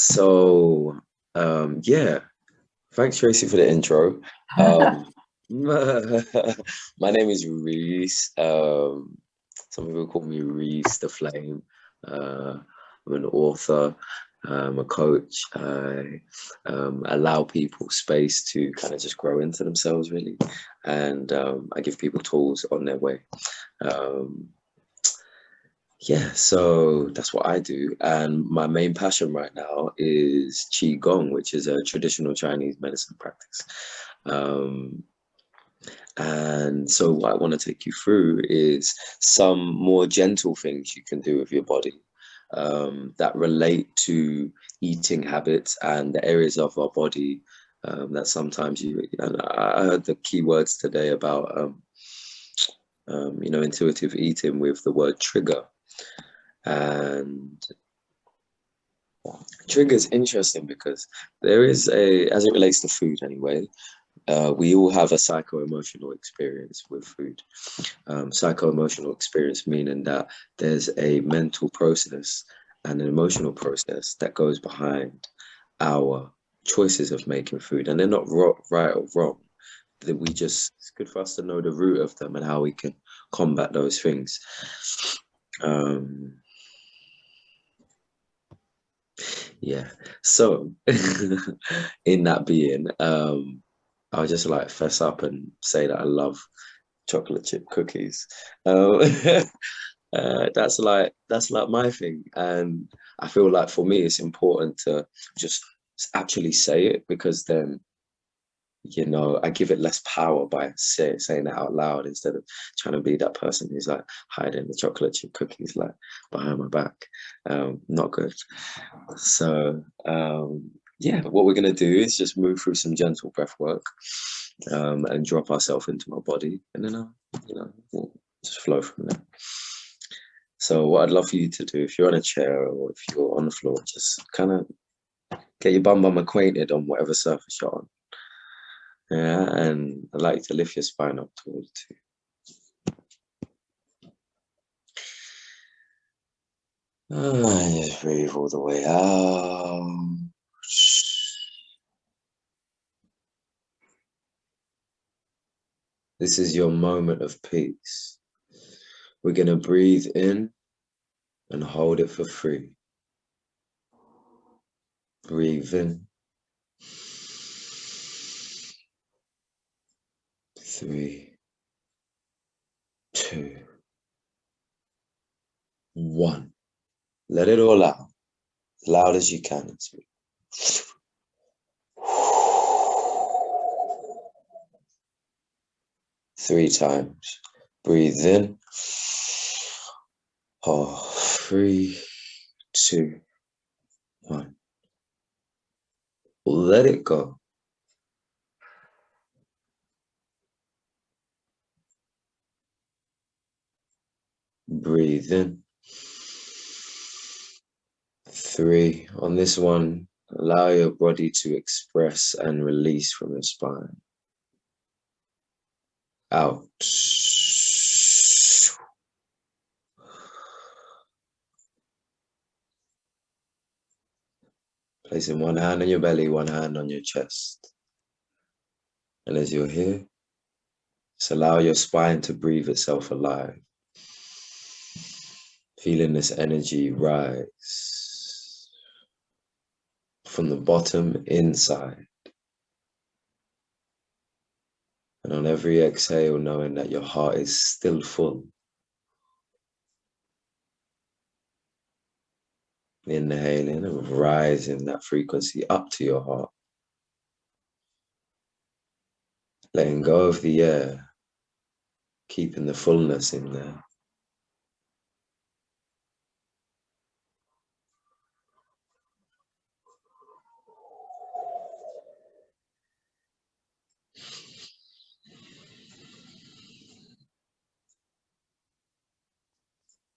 So, yeah, thanks, Tracy, for the intro. My name is Rees. Some people call me Rees the Flame. I'm an author. I'm a coach. I allow people space to kind of just grow into themselves, really, and I give people tools on their way. Yeah, so that's what I do. And my main passion right now is Qigong, which is a traditional Chinese medicine practice. And so what I want to take you through is some more gentle things you can do with your body that relate to eating habits and the areas of our body that sometimes and I heard the key words today about, intuitive eating with the word trigger. And trigger is interesting because there is as it relates to food anyway, we all have a psycho-emotional experience with food. Psycho-emotional experience meaning that there's a mental process and an emotional process that goes behind our choices of making food. And they're not right or wrong. That it's good for us to know the root of them and how we can combat those things. Yeah, so in that being, I'll just like fess up and say that I love chocolate chip cookies. That's like my thing, and I feel like for me it's important to just actually say it, because then I give it less power by saying it out loud, instead of trying to be that person who's like hiding the chocolate chip cookies like behind my back. Not good. So yeah, what we're going to do is just move through some gentle breath work and drop ourselves into our body, and then we'll just flow from there. So what I'd love for you to do, if you're on a chair or if you're on the floor, just kind of get your bum acquainted on whatever surface you're on. Yeah, and I'd like to lift your spine up towards you. And just breathe all the way out. This is your moment of peace. We're going to breathe in and hold it for 3. Breathe in. 3, 2, 1. Let it all out, as loud as you can. 3 times. Breathe in. 3, 2, 1. Let it go. Breathe in. 3. On this one, allow your body to express and release from your spine. Out. Placing one hand on your belly, one hand on your chest. And as you're here, just allow your spine to breathe itself alive. Feeling this energy rise from the bottom inside. And on every exhale, knowing that your heart is still full. Inhaling and rising that frequency up to your heart. Letting go of the air, keeping the fullness in there.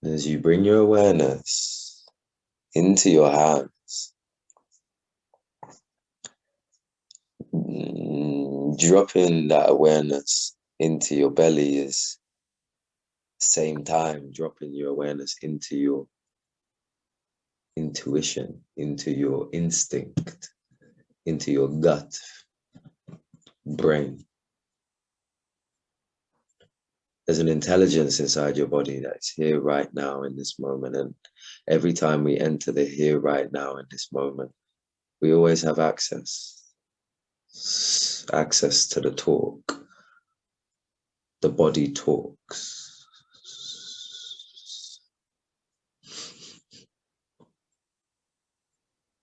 As you bring your awareness into your hands, dropping that awareness into your belly is same time dropping your awareness into intuition, into your instinct, into your gut brain. There's an intelligence inside your body that's here right now in this moment. And every time we enter the here right now in this moment, we always have access to the talk. The body talks.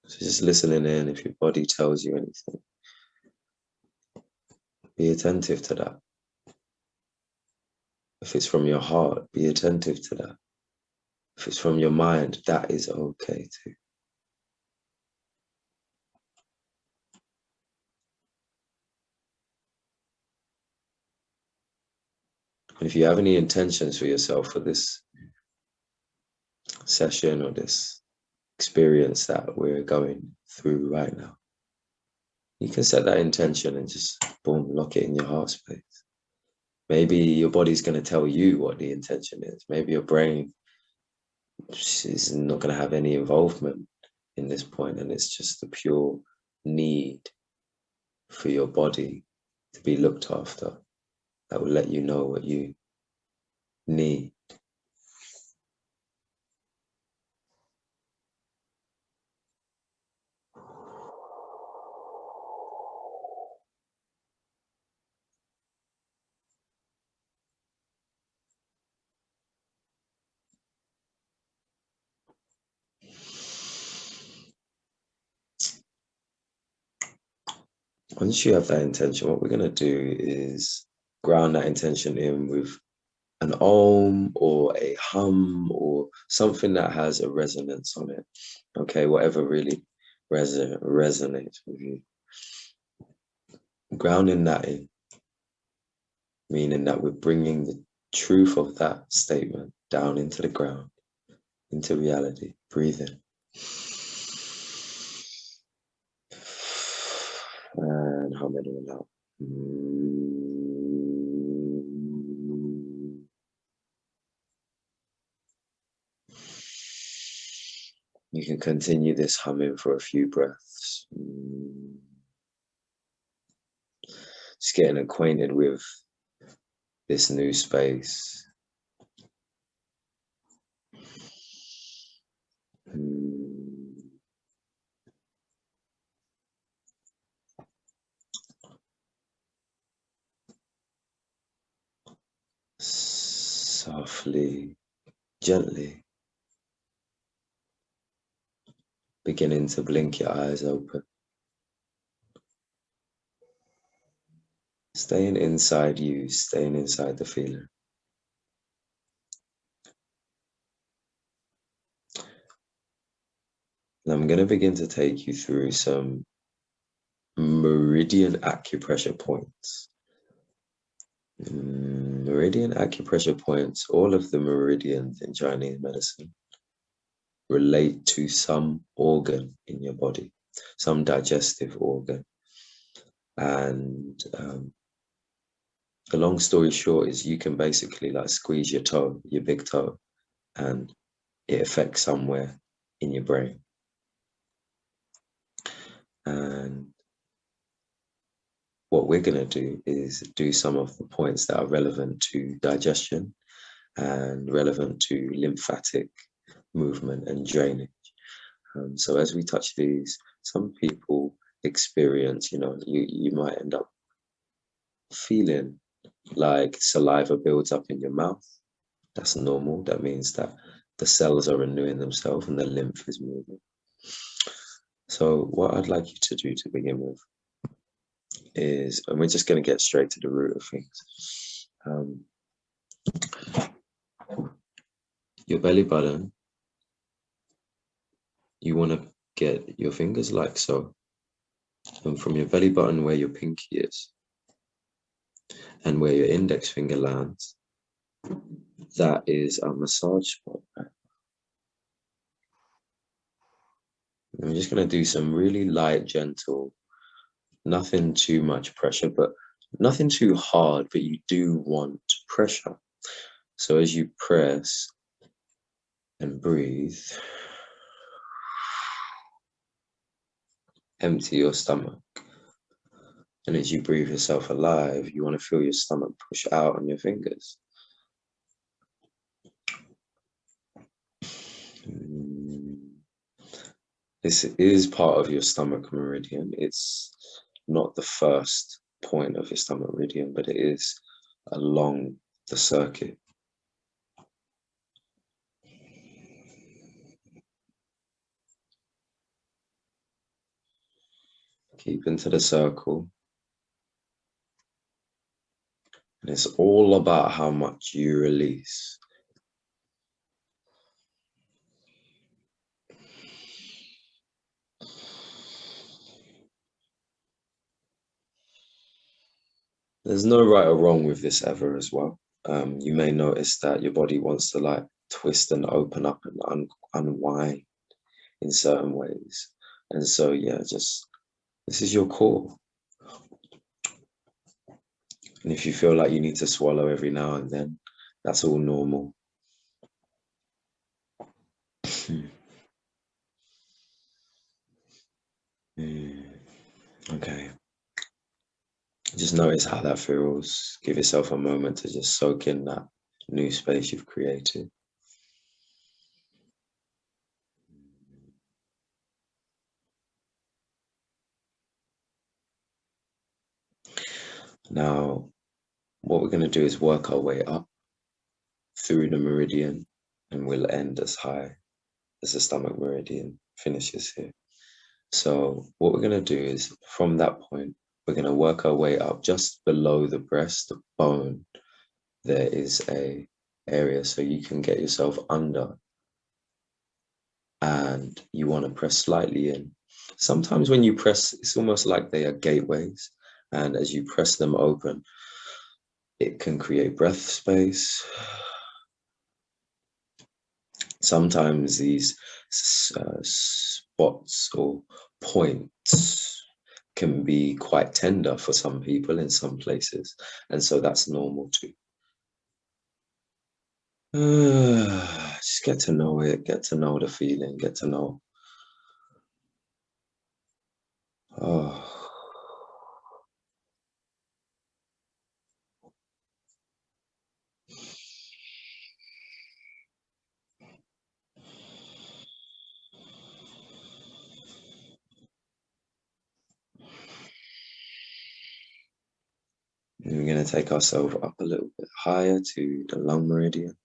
So just listening in, if your body tells you anything, be attentive to that. If it's from your heart, be attentive to that. If it's from your mind, that is okay too. And if you have any intentions for yourself for this session or this experience that we're going through right now, you can set that intention and just boom, lock it in your heart space. Maybe your body's going to tell you what the intention is. Maybe your brain is not going to have any involvement in this point, and it's just the pure need for your body to be looked after that will let you know what you need. Once you have that intention, what we're going to do is ground that intention in with an om or a hum or something that has a resonance on it. Okay, whatever really resonates with you. Grounding that in, meaning that we're bringing the truth of that statement down into the ground, into reality. Breathe in. And hum it all out. You can continue this humming for a few breaths. Just getting acquainted with this new space. Softly, gently, beginning to blink your eyes open. Staying inside you, staying inside the feeling. And I'm going to begin to take you through some meridian acupressure points. Meridian acupressure points, all of the meridians in Chinese medicine relate to some organ in your body, some digestive organ. And the long story short is you can basically like squeeze your toe, your big toe, and it affects somewhere in your brain. And what we're going to do is do some of the points that are relevant to digestion and relevant to lymphatic movement and drainage. So as we touch these, some people experience, you might end up feeling like saliva builds up in your mouth. That's normal. That means that the cells are renewing themselves and the lymph is moving. So what I'd like you to do to begin with is, and we're just going to get straight to the root of things. Your belly button, you want to get your fingers like so. And from your belly button where your pinky is and where your index finger lands, that is a massage spot. I'm just going to do some really light, gentle, nothing too much pressure, but nothing too hard, but you do want pressure. So as you press and breathe, empty your stomach. And as you breathe yourself alive, you want to feel your stomach push out on your fingers. This is part of your stomach meridian. It's not the first point of your stomach meridian, but it is along the circuit. Keep into the circle. And it's all about how much you release. There's no right or wrong with this ever as well. You may notice that your body wants to like twist and open up and unwind in certain ways. And so, yeah, just this is your core. And if you feel like you need to swallow every now and then, that's all normal. Okay. Just notice how that feels. Give yourself a moment to just soak in that new space you've created. Now, what we're going to do is work our way up through the meridian, and we'll end as high as the stomach meridian finishes here. So what we're going to do is from that point, we're going to work our way up just below the breast bone. There is a area so you can get yourself under, and you want to press slightly in. Sometimes when you press, it's almost like they are gateways, and as you press them open, it can create breath space. Sometimes these spots or points can be quite tender for some people in some places, and so that's normal too. Just get to know it, get to know the feeling, get to know. Oh. And we're going to take ourselves up a little bit higher to the lung meridian.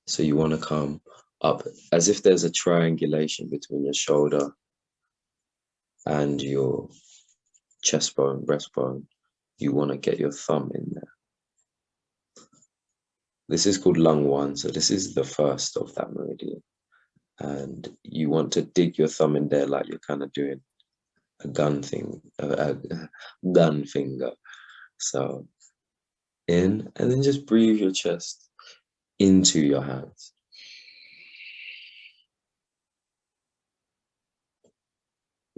So you want to come up as if there's a triangulation between your shoulder and your chest bone, breastbone. You want to get your thumb in there. This is called lung 1, so this is the first of that meridian. And you want to dig your thumb in there like you're kind of doing a gun thing, a gun finger. So in, and then just breathe your chest into your hands.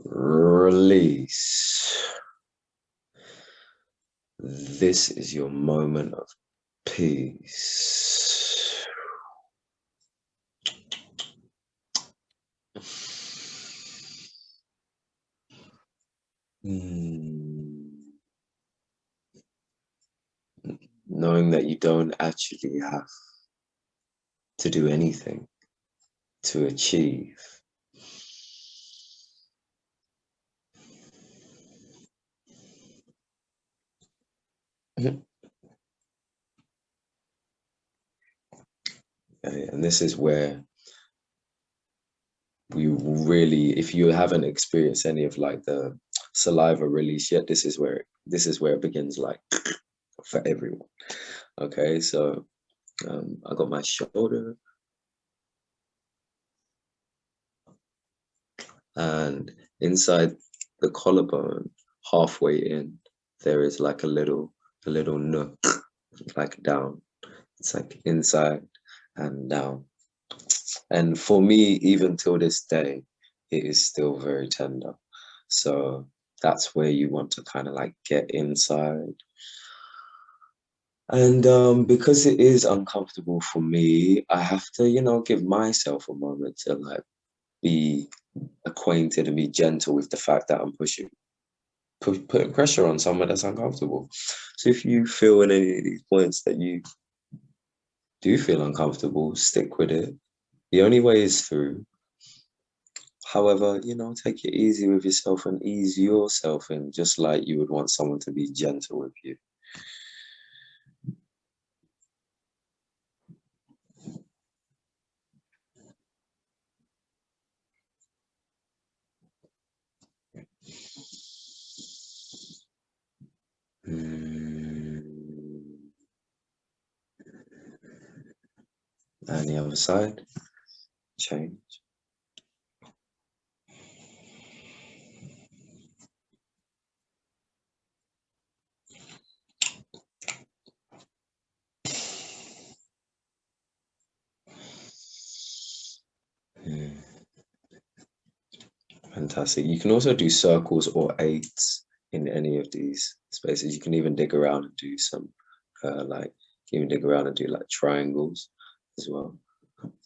Release. This is your moment of peace. Knowing that you don't actually have to do anything to achieve. Okay, and this is where we really, if you haven't experienced any of like the saliva release yet, this is where it begins, like for everyone. Okay, so I got my shoulder, and inside the collarbone, halfway in, there is like a little nook, like down. It's like inside and down. And for me, even till this day, it is still very tender. So that's where you want to kind of like get inside. And because it is uncomfortable for me, I have to, give myself a moment to like be acquainted and be gentle with the fact that I'm putting pressure on someone that's uncomfortable. So if you feel in any of these points that you do feel uncomfortable, stick with it. The only way is through. However, take it easy with yourself and ease yourself in, just like you would want someone to be gentle with you. And the other side, change. Fantastic. You can also do circles or eights in any of these spaces. You can even dig around and do some like triangles as well.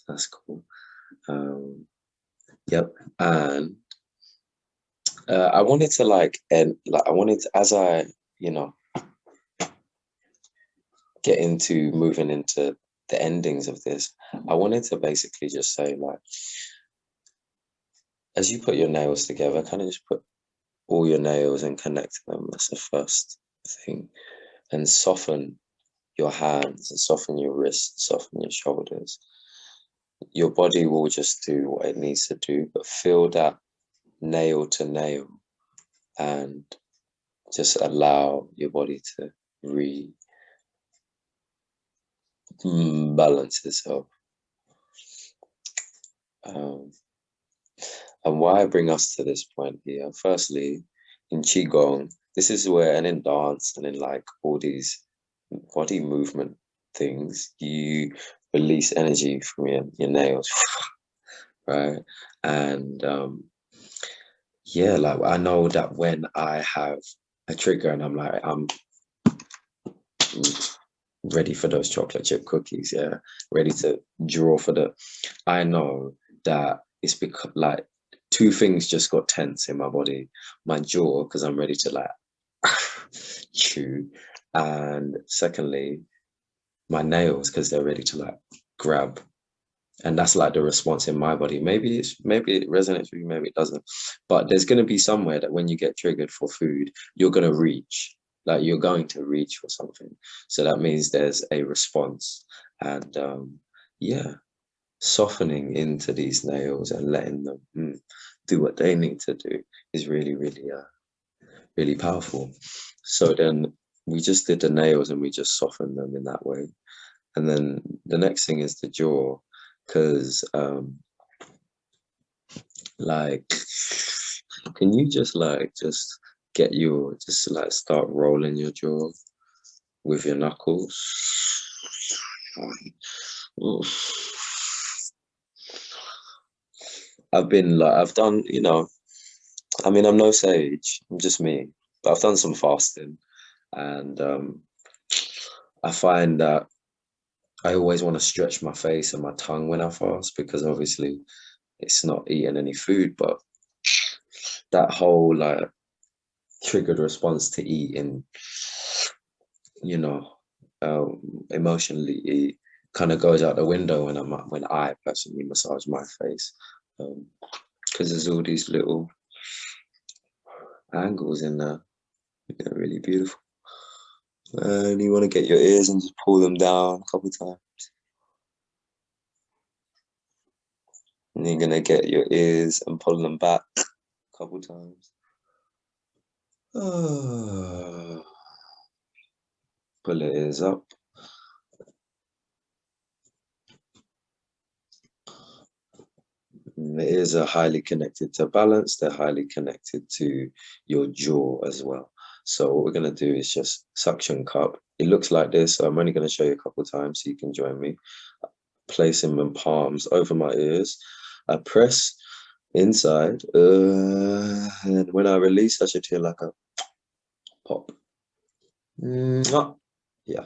That's cool. Yep. And I wanted to as I get into moving into the endings of this, I wanted to basically just say, like, as you put your nails together, kind of just put all your nails and connect them. That's the first thing. And soften your hands and soften your wrists, soften your shoulders. Your body will just do what it needs to do, but feel that nail to nail and just allow your body to balance itself. And why I bring us to this point here, firstly, in Qigong, this is where, and in dance and in like all these body movement things, you release energy from your nails, right? And yeah, like I know that when I have a trigger and I'm ready for those chocolate chip cookies, yeah, ready to draw for I know that it's because like two things just got tense in my body. My jaw, because I'm ready to like chew, and secondly, my nails, because they're ready to like grab. And that's like the response in my body. Maybe it resonates with you, maybe it doesn't. But there's going to be somewhere that when you get triggered for food, you're going to reach. Like you're going to reach for something. So that means there's a response. And yeah, softening into these nails and letting them do what they need to do is really, really, really powerful. So then we just did the nails and we just softened them in that way. And then the next thing is the jaw, because like, can you just start rolling your jaw with your knuckles? I've done, I mean, I'm no sage, I'm just me, but I've done some fasting, and I find that I always want to stretch my face and my tongue when I fast, because obviously it's not eating any food, but that whole like triggered response to eating, emotionally eat, kind of goes out the window when I personally massage my face, because there's all these little angles in there. They're really beautiful. And you want to get your ears and just pull them down a couple times. And you're gonna get your ears and pull them back a couple times. Pull your ears up. And the ears are highly connected to balance. They're highly connected to your jaw as well. So what we're going to do is just suction cup. It looks like this. So I'm only going to show you a couple of times so you can join me. Placing my palms over my ears. I press inside. And when I release, I should hear like a pop. Yeah.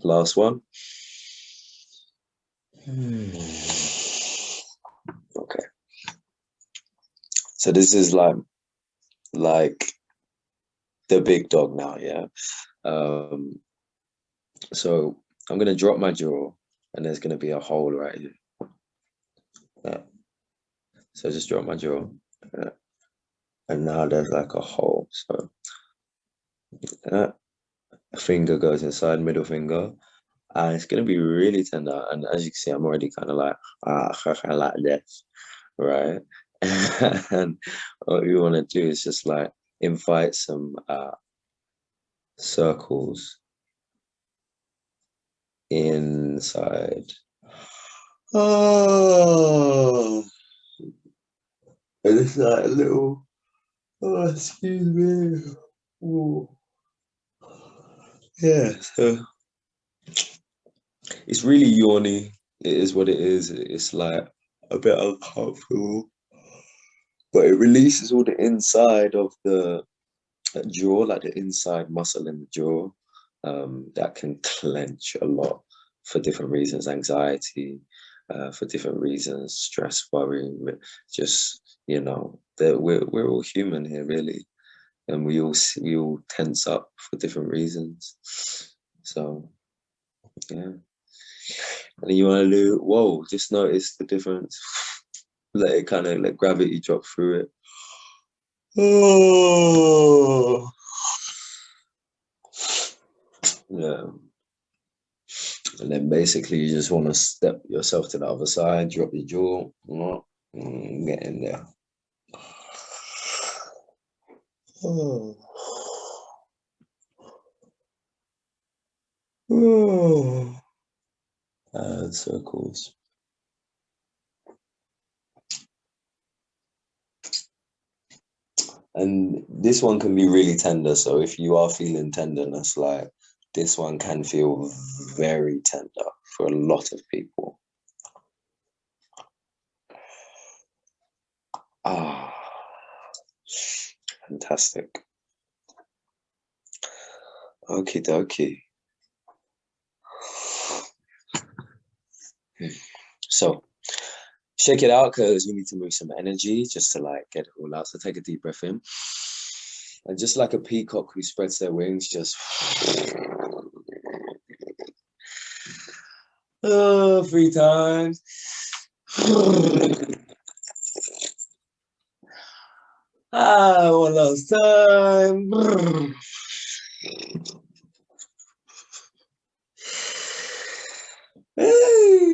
Last one. Okay. So this is like the big dog now, yeah. So I'm gonna drop my jaw, and there's gonna be a hole right here. Yeah. So just drop my jaw, and now there's like a hole. So a finger goes inside, middle finger, and it's gonna be really tender. And as you can see, I'm already kind of like like this, right? And what you want to do is just like invite some circles inside. Oh, and it's like a little. Oh, excuse me. Ooh. Yeah, so it's really yawny. It is what it is. It's like a bit uncomfortable, but it releases all the inside of the jaw, like the inside muscle in the jaw, that can clench a lot for different reasons, anxiety, for different reasons, stress, worry, just, that we're all human here, really. And we all tense up for different reasons. So, yeah. And you want to do, whoa, just notice the difference. Let gravity drop through it. Oh, yeah. And then basically you just want to step yourself to the other side, drop your jaw, get in there. Oh. Oh. Circles. And this one can be really tender. So if you are feeling tenderness, like this one can feel very tender for a lot of people. Ah, fantastic. Okie dokie. So shake it out because we need to move some energy just to like get it all out. So take a deep breath in. And just like a peacock who spreads their wings, just 3 times. One last time.